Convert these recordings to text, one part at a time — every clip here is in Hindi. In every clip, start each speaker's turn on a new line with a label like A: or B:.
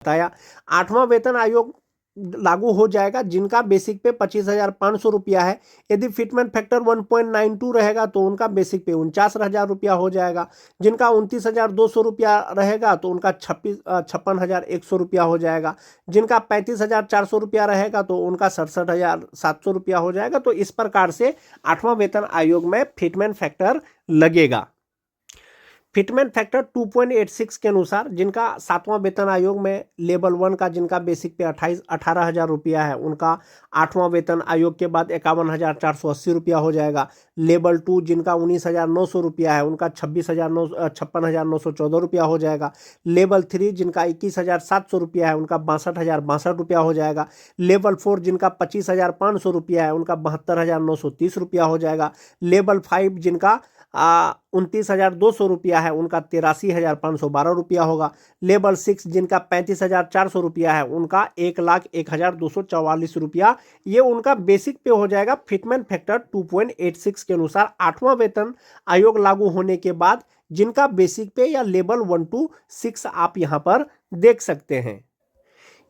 A: बताया। 8वां वेतन आयोग लागू हो जाएगा जिनका बेसिक पे 25,500 रुपया है। यदि फिटमेंट फैक्टर 1.92 रहेगा तो उनका बेसिक पे 49,000 रुपया हो जाएगा। जिनका 29,200 रुपया रहेगा तो उनका 56,100 रुपया हो जाएगा। जिनका 35,400 रुपया रहेगा तो उनका 67,700 रुपया हो जाएगा। तो इस प्रकार से 8वां वेतन आयोग में फिटमेंट फैक्टर लगेगा। फिटमेंट फैक्टर 2.86 के अनुसार जिनका 7वां वेतन आयोग में लेवल 1 का जिनका बेसिक पे 18,000 रुपया है उनका 8वां वेतन आयोग के बाद 51,480 रुपया हो जाएगा। लेवल 2 जिनका 19,900 रुपया है उनका 56,914 रुपया हो जाएगा। लेवल 3 जिनका 21,700 रुपया है उनका 62,062 रुपया हो जाएगा। लेवल 4 जिनका 25,500 रुपया है उनका 72,930 रुपया हो जाएगा। लेवल 5 जिनका 29,200 रुपया है उनका 83,512 रुपया होगा। लेवल 6 जिनका 35,400 रुपया है उनका 1,01,244 रुपया ये उनका बेसिक पे हो जाएगा। फिटमेंट फैक्टर 2.86 के अनुसार 8वां वेतन आयोग लागू होने के बाद जिनका बेसिक पे या लेवल 1 to 6 आप यहां पर देख सकते हैं।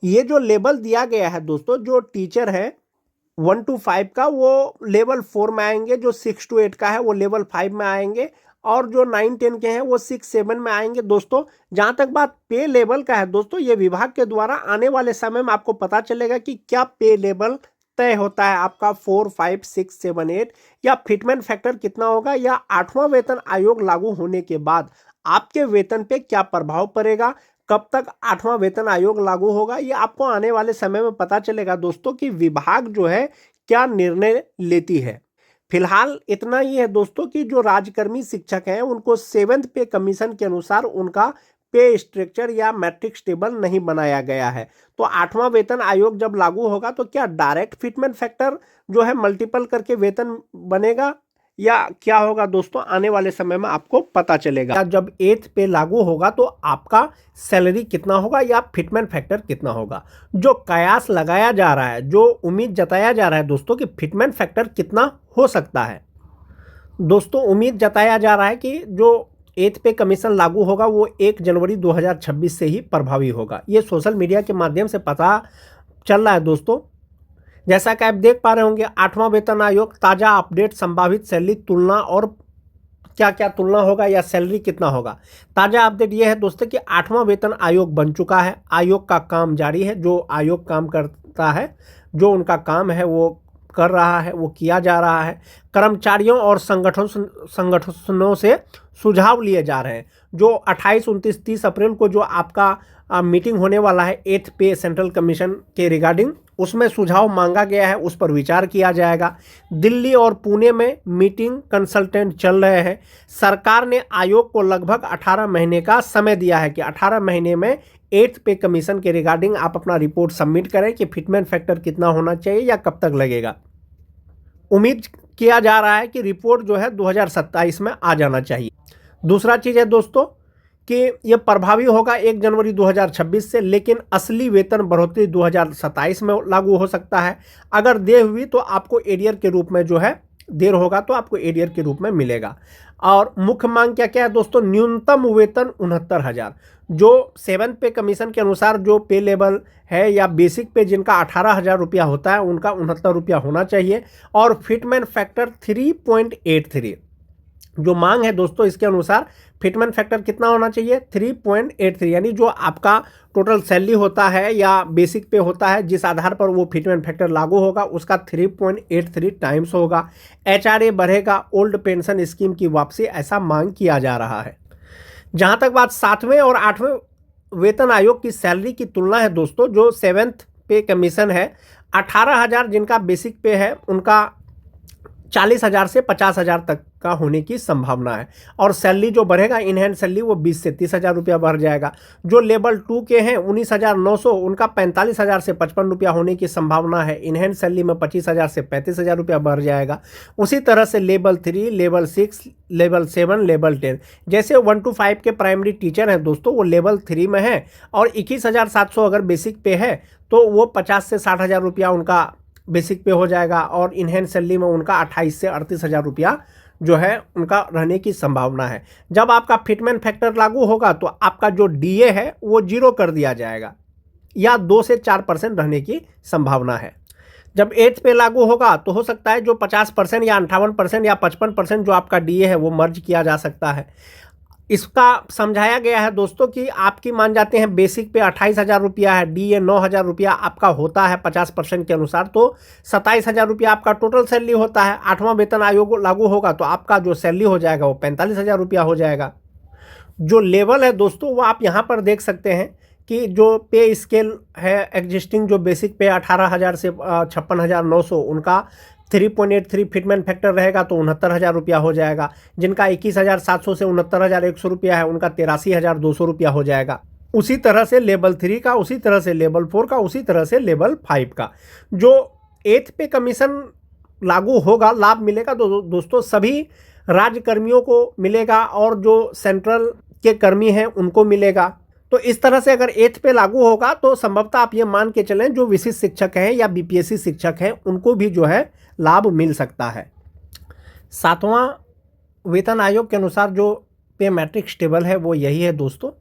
A: ये जो लेवल दिया गया है दोस्तों, जो टीचर है 1 to 5 का वो लेवल 4 में आएंगे, जो 6 to 8 का है वो लेवल 5 में आएंगे और जो 9 10 के हैं वो 6 7 में आएंगे। दोस्तों जहां तक बात पे लेवल का है दोस्तों, ये विभाग के द्वारा आने वाले समय में आपको पता चलेगा कि क्या पे लेवल तय होता है आपका 4 5 6 7 8 या फिटमेंट फैक्टर कितना होगा, या 8वां वेतन आयोग लागू होने के बाद आपके वेतन पे क्या प्रभाव पड़ेगा, कब तक 8वां वेतन आयोग लागू होगा, ये आपको आने वाले समय में पता चलेगा दोस्तों कि विभाग जो है क्या निर्णय लेती है। फिलहाल इतना ही है दोस्तों कि जो राज्यकर्मी शिक्षक हैं उनको 7th पे कमीशन के अनुसार उनका पे स्ट्रक्चर या मैट्रिक्स टेबल नहीं बनाया गया है। तो 8वां वेतन आयोग जब लागू होगा तो क्या डायरेक्ट फिटमेंट फैक्टर जो है मल्टीपल करके वेतन बनेगा या क्या होगा दोस्तों, आने वाले समय में आपको पता चलेगा। जब 8th पे लागू होगा तो आपका सैलरी कितना होगा या फिटमेंट फैक्टर कितना होगा। जो कयास लगाया जा रहा है, जो उम्मीद जताया जा रहा है दोस्तों कि फिटमेंट फैक्टर कितना हो सकता है, दोस्तों उम्मीद जताया जा रहा है कि जो 8th पे कमीशन लागू होगा वो 1 जनवरी 2026 से ही प्रभावी होगा। ये सोशल मीडिया के माध्यम से पता चल रहा है दोस्तों। जैसा कि आप देख पा रहे होंगे 8वां वेतन आयोग ताज़ा अपडेट, संभावित सैलरी तुलना और क्या क्या तुलना होगा या सैलरी कितना होगा। ताज़ा अपडेट यह है दोस्तों कि 8वां वेतन आयोग बन चुका है। आयोग का काम जारी है। जो आयोग काम करता है, जो उनका काम है वो कर रहा है, वो किया जा रहा है। कर्मचारियों और संगठनों से सुझाव लिए जा रहे हैं। जो 28 29 30 अप्रैल को जो आपका मीटिंग होने वाला है 8th पे सेंट्रल कमीशन के रिगार्डिंग, उसमें सुझाव मांगा गया है, उस पर विचार किया जाएगा। दिल्ली और पुणे में मीटिंग कंसल्टेंट चल रहे हैं। सरकार ने आयोग को लगभग 18 महीने का समय दिया है कि 18 महीने में 8th पे कमीशन के रिगार्डिंग आप अपना रिपोर्ट सबमिट करें कि फिटमेंट फैक्टर कितना होना चाहिए या कब तक लगेगा। उम्मीद किया जा रहा है कि रिपोर्ट जो है 2027 में आ जाना चाहिए। दूसरा चीज़ है दोस्तों कि यह प्रभावी होगा 1 जनवरी 2026 से, लेकिन असली वेतन बढ़ोतरी 2027 में लागू हो सकता है। अगर देर हुई तो आपको एरियर के रूप में जो है, देर होगा तो आपको एरियर के रूप में मिलेगा। और मुख्य मांग क्या क्या है दोस्तों, न्यूनतम वेतन 69,000। जो 7th पे कमीशन के अनुसार जो पे लेवल है या बेसिक पे जिनका 18,000 रुपया होता है उनका 69 रुपया होना चाहिए। और फिटमेंट फैक्टर 3.83 जो मांग है दोस्तों, इसके अनुसार फिटमेंट फैक्टर कितना होना चाहिए, 3.83, यानी जो आपका टोटल सैलरी होता है या बेसिक पे होता है जिस आधार पर वो फिटमेंट फैक्टर लागू होगा उसका 3.83 टाइम्स होगा। HRA बढ़ेगा, ओल्ड पेंशन स्कीम की वापसी, ऐसा मांग किया जा रहा है। जहां तक बात 7वें और 8वें वेतन आयोग की सैलरी की तुलना है दोस्तों, जो 7th पे कमीशन है 18,000 जिनका बेसिक पे है उनका 40,000 से 50,000 तक का होने की संभावना है। और सैलरी जो बढ़ेगा इनहैंड सैलरी वो 20 से 30,000 रुपया बढ़ जाएगा। जो लेवल 2 के हैं 19,900 उनका 45,000 से 55 रुपया होने की संभावना है। इनहैंड सैलरी में 25,000 से 35,000 रुपया बढ़ जाएगा। उसी तरह से लेवल 3, लेवल 6, लेवल 7, लेवल 10, जैसे 1 to 5 के प्राइमरी टीचर हैं दोस्तों वो लेवल 3 में है और 21,700 अगर बेसिक पे है तो वो 50 से 60,000 रुपया उनका बेसिक पे हो जाएगा। और इनहैंड सैलरी में उनका 28 से 38,000 रुपया जो है उनका रहने की संभावना है। जब आपका फिटमेंट फैक्टर लागू होगा तो आपका जो DA है वो 0 कर दिया जाएगा। या 2 से 4% रहने की संभावना है। जब 8th पे लागू होगा तो हो सकता है जो 50% या 58% या 55% जो आपका डीए है वो मर्ज किया जा सकता है। इसका समझाया गया है दोस्तों कि आपकी मान जाते हैं बेसिक पे 28,000 रुपया है, डीए 9,000 रुपया आपका होता है 50% के अनुसार, तो 27,000 रुपया आपका टोटल सैलरी होता है। 8वां वेतन आयोग लागू होगा तो आपका जो सैलरी हो जाएगा वो 45,000 रुपया हो जाएगा। जो लेवल है दोस्तों वो आप यहाँ पर देख सकते हैं कि जो पे स्केल है एग्जिस्टिंग, जो बेसिक पे 18,000 से 56,900, उनका 3.83 फिटमेंट फैक्टर रहेगा तो 69,000 रुपया हो जाएगा। जिनका 21,700 से 69,100 रुपया है उनका 83,200 रुपया हो जाएगा। उसी तरह से लेवल 3 का, उसी तरह से लेवल 4 का, उसी तरह से लेवल 5 का। जो 8th पे कमीशन लागू होगा, लाभ मिलेगा दोस्तों सभी राज्य कर्मियों को मिलेगा और जो सेंट्रल के कर्मी हैं उनको मिलेगा। तो इस तरह से अगर 8th पे लागू होगा तो संभवतः आप ये मान के चलें जो विशिष्ट शिक्षक हैं या बीपीएससी शिक्षक हैं उनको भी जो है लाभ मिल सकता है। 7वां वेतन आयोग के अनुसार जो पे मैट्रिक्स टेबल है वो यही है दोस्तों,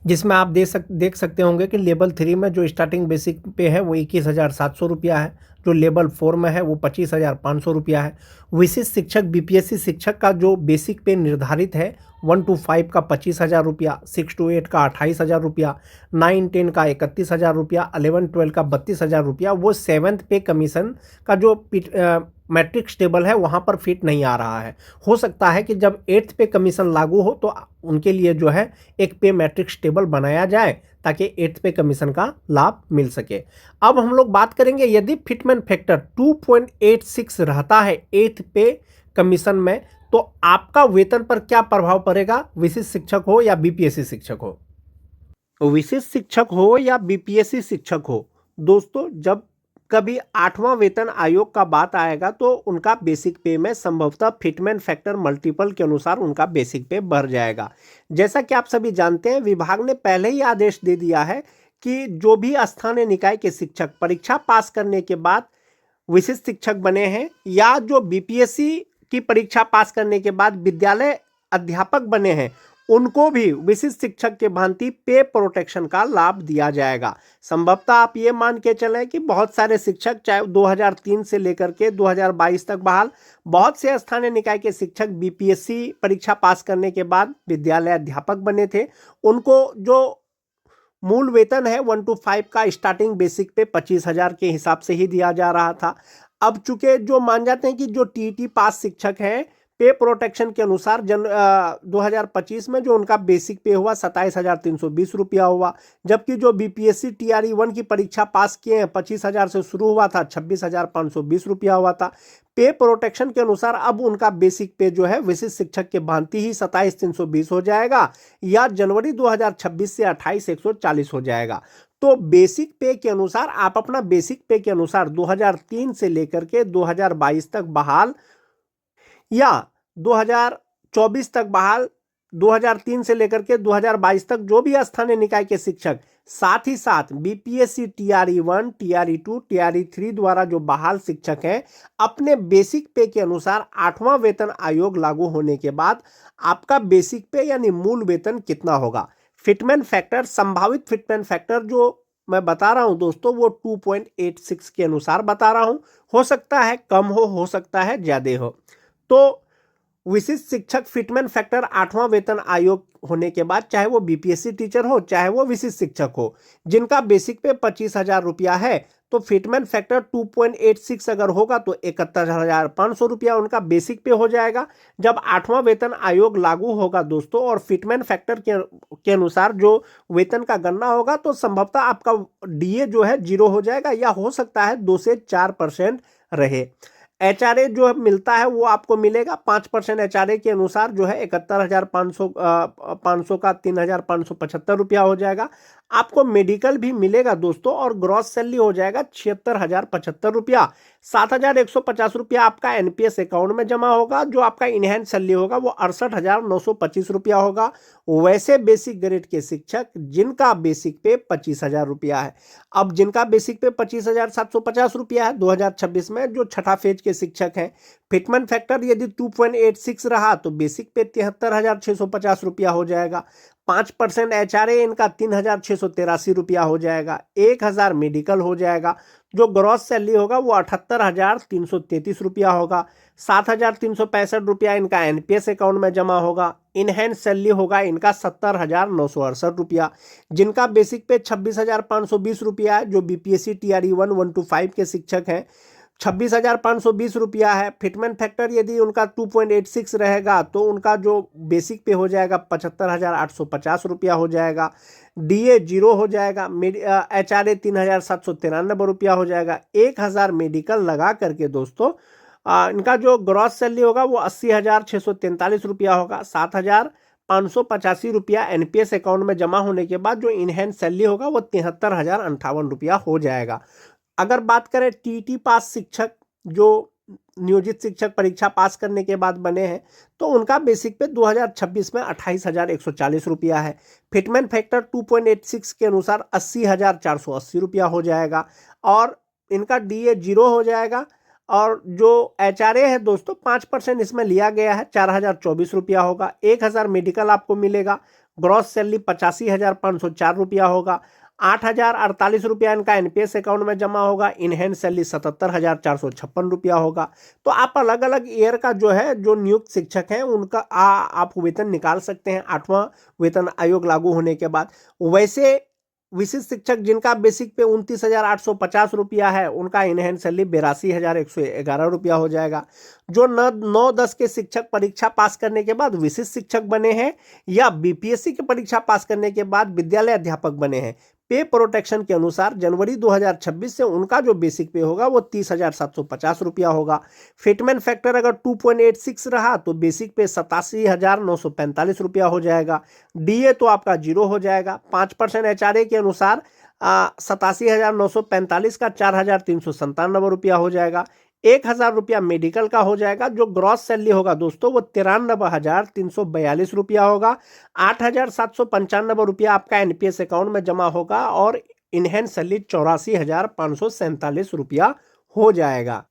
A: जिसमें आप देख सकते होंगे कि लेवल 3 में जो स्टार्टिंग बेसिक पे है वो 21,700 रुपया है। जो लेवल 4 में है वो 25,500 रुपया है। विशिष्ट शिक्षक बीपीएससी शिक्षक का जो बेसिक पे निर्धारित है 1 to 5 का 25,000 रुपया, 6 to 8 का 28,000 रुपया, 9, 10 का 31,000 रुपया, 11, 12 का 32,000 रुपया, वो 7th पे कमीशन का जो मैट्रिक्स टेबल है वहाँ पर फिट नहीं आ रहा है। हो सकता है कि जब 8th पे कमीशन लागू हो तो उनके लिए जो है एक पे मैट्रिक्स टेबल बनाया जाए ताकि 8th पे कमीशन का लाभ मिल सके। अब हम लोग बात करेंगे यदि फिटमेंट फैक्टर 2.86 रहता है 8th पे कमीशन में तो आपका वेतन पर क्या प्रभाव पड़ेगा, विशिष्ट शिक्षक हो या बीपीएससी शिक्षक हो। विशिष्ट शिक्षक हो या बीपीएससी शिक्षक हो दोस्तों, जब कभी 8वां वेतन आयोग का बात आएगा तो उनका बेसिक पे में संभवतः फिटमेंट फैक्टर मल्टीपल के अनुसार उनका बेसिक पे बढ़ जाएगा। जैसा कि आप सभी जानते हैं विभाग ने पहले ही आदेश दे दिया है कि जो भी स्थानीय निकाय के शिक्षक परीक्षा पास करने के बाद विशिष्ट शिक्षक बने हैं या जो बीपीएससी की परीक्षा पास करने के बाद विद्यालय अध्यापक बने हैं उनको भी विशिष्ट शिक्षक के भांति पे प्रोटेक्शन का लाभ दिया जाएगा। संभवतः आप ये मान के चलें कि बहुत सारे शिक्षक चाहे 2003 से लेकर के 2022 तक बहाल, बहुत से स्थानीय निकाय के शिक्षक बीपीएससी परीक्षा पास करने के बाद विद्यालय अध्यापक बने थे। उनको जो मूल वेतन है 1 to 5 का स्टार्टिंग बेसिक पे 25,000 के हिसाब से ही दिया जा रहा था। अब चूंकि जो मान जाते हैं कि जो टीईटी पास शिक्षक हैं पे प्रोटेक्शन के अनुसार 2025 में जो उनका बेसिक पे हुआ 27,320 रुपया हुआ, जबकि जो बीपीएससी टीआरई 1 की परीक्षा पास किए हैं 25,000 से शुरू हुआ था, 26,520 रुपया हुआ था। पे प्रोटेक्शन के अनुसार अब उनका बेसिक पे जो है विशिष्ट शिक्षक के भांति ही 27,320 हो जाएगा या जनवरी 2026 से 28,140 हो जाएगा। तो बेसिक पे के अनुसार आप अपना बेसिक पे के अनुसार 2003 से लेकर के 2022 तक बहाल या 2024 तक बहाल, 2003 से लेकर के 2022 तक जो भी स्थानीय निकाय के शिक्षक, साथ ही साथ बीपीएससी टीआरई 1, टीआरई 2, टीआरई 3 द्वारा जो बहाल शिक्षक हैं अपने बेसिक पे के अनुसार 8वां वेतन आयोग लागू होने के बाद आपका बेसिक पे यानी मूल वेतन कितना होगा। फिटमेंट फैक्टर, संभावित फिटमेंट फैक्टर जो मैं बता रहा हूं दोस्तों वो 2.86 के अनुसार बता रहा हूं। हो सकता है कम हो सकता है ज्यादा हो। तो विशिष्ट शिक्षक फिटमेंट फैक्टर 8वां वेतन आयोग होने के बाद चाहे वो बीपीएससी टीचर हो चाहे वो विशिष्ट शिक्षक हो, जिनका बेसिक पे 25,000 रुपया है तो फिटमेंट फैक्टर 2.86 अगर होगा तो 71,500 रुपया उनका बेसिक पे हो जाएगा। जब 8वां वेतन आयोग लागू होगा दोस्तों और फिटमेंट फैक्टर के अनुसार जो वेतन का गणना होगा तो संभवतः आपका डीए जो है 0 हो जाएगा या हो सकता है 2 से 4% रहे। एचआरए जो मिलता है वो आपको मिलेगा 5% एचआरए के अनुसार जो है 71,500 का 3,575 रुपया हो जाएगा। आपको मेडिकल भी मिलेगा दोस्तों और ग्रॉस सैलरी हो जाएगा 76,075 रुपया। 7,150 रुपया आपका एनपीएस अकाउंट में जमा होगा। जो आपका इनहैंस सैलरी होगा वो 68,925 रुपया होगा। वैसे बेसिक ग्रेड के शिक्षक जिनका बेसिक पे 25,000 रुपया है, अब जिनका बेसिक पे 25,750 रुपया है 2026 में जो छठा फेज के शिक्षक हैं, फिटमेंट फैक्टर यदि 2.86 रहा तो बेसिक पे 73,650 रुपया हो जाएगा। 5% HRA इनका 3,683 रुपया हो जाएगा। 1,000 मेडिकल हो जाएगा। जो ग्रॉस सैलरी होगा वो 78,333 रुपया होगा। 7,365 रुपया इनका NPS अकाउंट में जमा होगा। इनहैंस सैलरी होगा इनका 70,968 रुपया, जिनका बेसिक पे 26,520 रुपया है, जो BPSC TRE 1 1 to 5 के शिक्षक हैं। 26,520 रुपया है। फिटमेंट फैक्टर यदि उनका 2.86 रहेगा तो उनका जो बेसिक पे हो जाएगा 75,850 रुपया हो जाएगा। DA 0 हो जाएगा। HRA 3,793 रुपया हो जाएगा। 1,000 मेडिकल लगा करके दोस्तों इनका जो ग्रॉस सैलरी होगा वो 80,643 रुपया होगा। 7,585 रुपया NPS अकाउंट में जमा होने के बाद जो इनहैंस सैलरी होगा वो 73,058 रुपया हो जाएगा। अगर बात करें TT पास शिक्षक जो नियोजित शिक्षक परीक्षा पास करने के बाद बने हैं तो उनका बेसिक पे 2026 में 28,140 रुपया है। फिटमेंट फैक्टर 2.86 के अनुसार 80,480 रुपया हो जाएगा और इनका DA 0 हो जाएगा। और जो HRA है दोस्तों 5% इसमें लिया गया है, 4,024 रुपया होगा। 1,000 मेडिकल आपको मिलेगा। ग्रॉस सैलरी 85,504 रुपया होगा। 8,048 रुपया इनका NPS अकाउंट में जमा होगा। इनहैंस सैलरी 77,456 रुपया होगा। तो आप अलग अलग ईयर का जो है जो नियुक्त शिक्षक हैं उनका आप वेतन निकाल सकते हैं 8वां वेतन आयोग लागू होने के बाद। वैसे विशिष्ट शिक्षक जिनका बेसिक पे 29,850 रुपया है उनका इनहैंस सैलरी 82,111 रुपया हो जाएगा। जो 9-10 के शिक्षक परीक्षा पास करने के बाद विशिष्ट शिक्षक बने हैं या BPSC की परीक्षा पास करने के बाद विद्यालय अध्यापक बने हैं, पे प्रोटेक्शन के अनुसार जनवरी 2026 से उनका जो बेसिक पे होगा वो 30,750 रुपया होगा। फिटमेंट फैक्टर अगर 2.86 रहा तो बेसिक पे 87,945 रुपया हो जाएगा। DA तो आपका 0 हो जाएगा। 5% HRA के अनुसार 87,945 का 4,397 रुपया हो जाएगा। 1,000 रुपया मेडिकल का हो जाएगा। जो ग्रॉस सैलरी होगा दोस्तों वो 93,342 रुपया होगा। 8,795 रुपया आपका NPS अकाउंट में जमा होगा और इनहैंस सैलरी 84,547 रुपया हो जाएगा।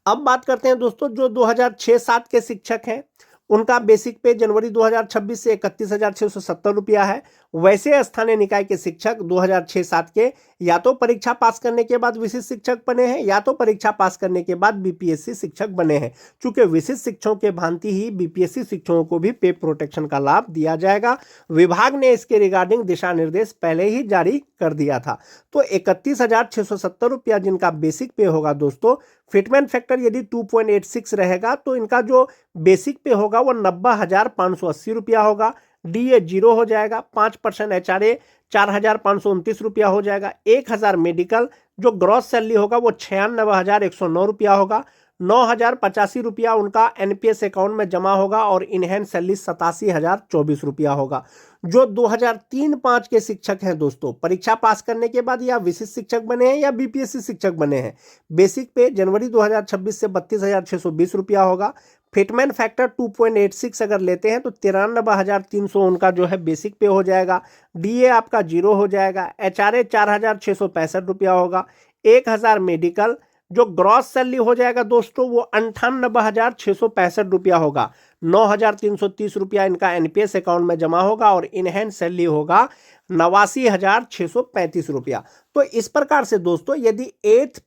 A: अब बात करते हैं दोस्तों जो 2006-7 के शिक्षक हैं उनका बेसिक पे जनवरी 2026 से 31,670 रुपया है। वैसे स्थानीय निकाय के शिक्षक 2006-7 के या तो परीक्षा पास करने के बाद विशिष्ट शिक्षक बने हैं या तो परीक्षा पास करने के बाद BPSC शिक्षक बने हैं। चूंकि विशिष्ट शिक्षकों के भांति ही BPSC शिक्षकों को भी पे प्रोटेक्शन का लाभ दिया जाएगा। विभाग ने इसके रिगार्डिंग दिशा निर्देश पहले ही जारी कर दिया था। तो 31,670 रुपया जिनका बेसिक पे होगा दोस्तों, फिटमेंट फैक्टर यदि 2.86 रहेगा तो इनका जो बेसिक पे होगा वो 90,580 रुपया होगा। DA 0 हो जाएगा। 5% HRA 4,529 रुपया हो जाएगा। 1,000 मेडिकल जो ग्रॉस सैलरी होगा वो 96,109 रुपया होगा। 9,085 रुपया उनका NPS अकाउंट में जमा होगा और इनहैंस सैलरी 87,024 रुपया होगा। जो 2003-5 के शिक्षक हैं दोस्तों, परीक्षा पास करने के बाद या विशिष्ट शिक्षक बने हैं या BPSC शिक्षक बने हैं, बेसिक पे जनवरी 2026 से 32,620 रुपया होगा। फिटमेंट फैक्टर 2.86 अगर लेते हैं तो 93,300 उनका जो है बेसिक पे हो जाएगा। DA आपका 0 हो जाएगा। HRA 4,665 रुपया होगा। 1,000 मेडिकल जो ग्रॉस सैलरी हो जाएगा दोस्तों वो 98,665 रुपया होगा। 9,330 रुपया इनका NPS अकाउंट में जमा होगा और इनहैंस सैलरी होगा 89,635 रुपया। तो इस प्रकार से दोस्तों यदि 8th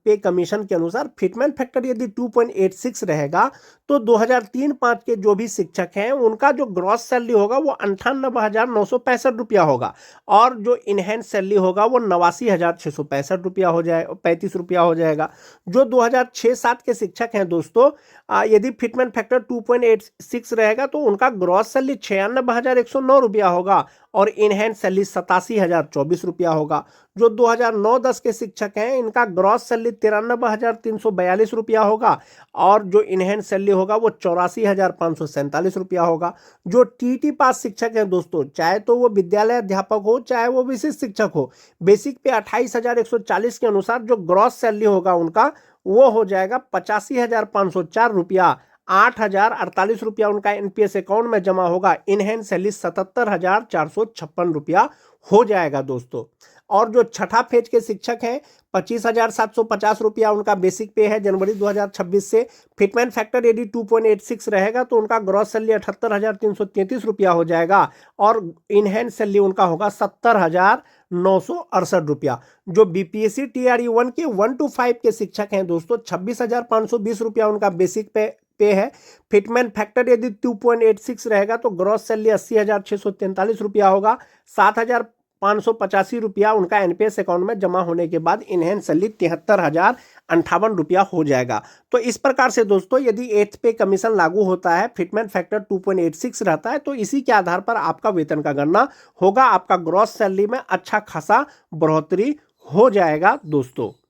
A: पे कमीशन के अनुसार फिटमेंट फैक्टर यदि 2.86 रहेगा तो 2003-5 के जो भी शिक्षक हैं उनका जो ग्रॉस सैलरी होगा वो 98,965 रुपया होगा और जो इनहैंस सैलरी होगा वो 89,665 रुपया हो जाए 35 रुपया हो जाएगा। जो 2006-7 के शिक्षक हैं दोस्तों, यदि फिटमेंट फैक्टर 2.86 रहेगा तो उनका ग्रॉस सैलरी 96,109 रुपया होगा और इनहैंस सैलरी 87,024 रुपया होगा। जो 2009-10 के शिक्षक हैं इनका ग्रॉस सैलरी 93,342 रुपया होगा और जो इनहैंस सैलरी होगा वो 84,547 रुपया होगा। जो TT पास शिक्षक हैं दोस्तों, चाहे तो वो विद्यालय अध्यापक हो चाहे वो विशिष्ट शिक्षक हो, बेसिक पे 28,140 के अनुसार जो ग्रॉस सैलरी होगा उनका वो हो जाएगा 85,504 रुपया। 8,048 रुपया उनका NPS अकाउंट में जमा होगा। इनहैंस सैलरी 77,456 रुपया हो जाएगा दोस्तों। और जो छठा फेज के शिक्षक हैं 25,750 रुपया उनका बेसिक पे है जनवरी 2026 से। फिटमेंट फैक्टर यदि 2.86 रहेगा तो उनका ग्रॉस सैलरी 78,333 रुपया हो जाएगा और इनहैंड सैलरी उनका होगा 70,968 रुपया। जो बीपीएससी टीआरई 1 के 1 to 5 के शिक्षक हैं दोस्तों 26,520 रुपया उनका बेसिक पे है। फिटमेंट फैक्टर यदि 2.86 रहेगा तो ग्रॉस सैलरी 80,643 रुपया होगा। 7,585 रुपया उनका एनपीएस अकाउंट में जमा होने के बाद इनहैंड सैलरी 73,058 रुपया हो जाएगा। तो इस प्रकार से दोस्तों यदि 8th पे कमीशन लागू होता है, फिटमेंट फैक्टर 2.86 रहता है, तो इसी के आधार पर आपका वेतन का गणना होगा, आपका ग्रॉस सैलरी में अच्छा खासा बढ़ोतरी हो जाएगा दोस्तों।